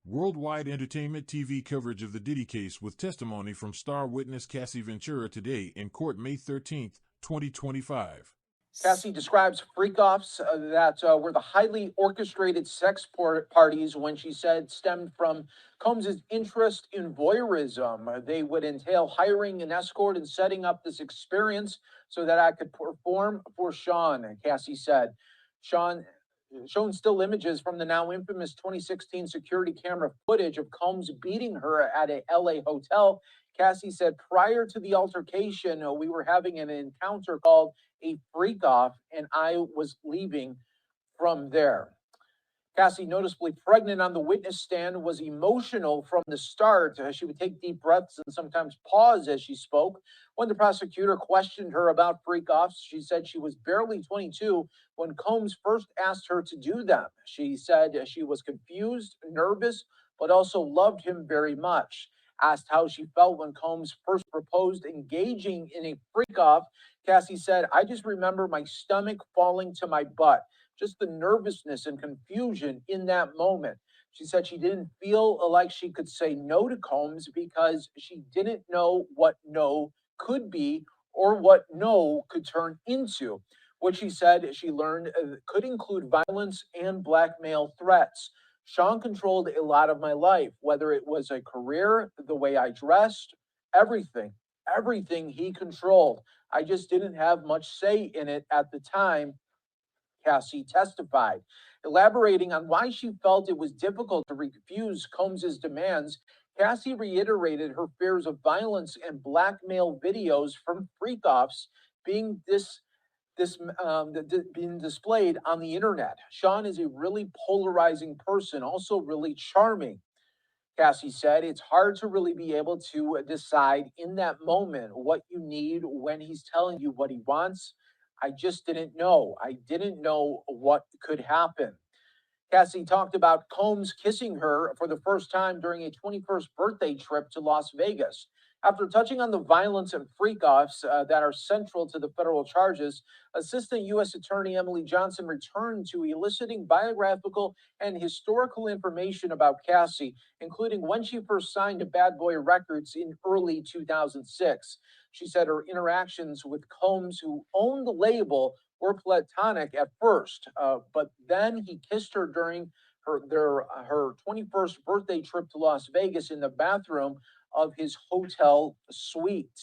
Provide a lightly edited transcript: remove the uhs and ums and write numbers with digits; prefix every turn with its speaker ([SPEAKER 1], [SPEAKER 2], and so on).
[SPEAKER 1] Worldwide entertainment TV coverage of the Diddy case with testimony from star witness Cassie Ventura today in court May 13th, 2025.
[SPEAKER 2] Cassie describes freak-offs that were the highly orchestrated sex parties when she said stemmed from Combs's interest in voyeurism. They would entail hiring an escort and setting up this experience so that I could perform for Sean, Cassie said. Sean shown still images from the now infamous 2016 security camera footage of Combs beating her at a LA hotel. Cassie said prior to the altercation, we were having an encounter called a freak off, and I was leaving from there. Cassie, noticeably pregnant on the witness stand, was emotional from the start. She would take deep breaths and sometimes pause as she spoke. When the prosecutor questioned her about freak offs, she said she was barely 22 when Combs first asked her to do them. She said she was confused, nervous, but also loved him very much. Asked how she felt when Combs first proposed engaging in a freak off, Cassie said, I just remember my stomach falling to my butt, just the nervousness and confusion in that moment. She said she didn't feel like she could say no to Combs because she didn't know what no could be or what no could turn into, which she said she learned could include violence and blackmail threats. Sean controlled a lot of my life, whether it was a career, the way I dressed, everything, everything he controlled. I just didn't have much say in it at the time, Cassie testified. Elaborating on why she felt it was difficult to refuse Combs's demands, Cassie reiterated her fears of violence and blackmail videos from freak-offs being being displayed on the internet. Sean is a really polarizing person, also really charming. Cassie said it's hard to really be able to decide in that moment what you need when he's telling you what he wants. I just didn't know. I didn't know what could happen. Cassie talked about Combs kissing her for the first time during a 21st birthday trip to Las Vegas. After touching on the violence and freak-offs that are central to the federal charges, Assistant U.S. Attorney Emily Johnson returned to eliciting biographical and historical information about Cassie, including when she first signed to Bad Boy Records in early 2006. She said her interactions with Combs, who owned the label, were platonic at first, but then he kissed her during her 21st birthday trip to Las Vegas in the bathroom of his hotel suite.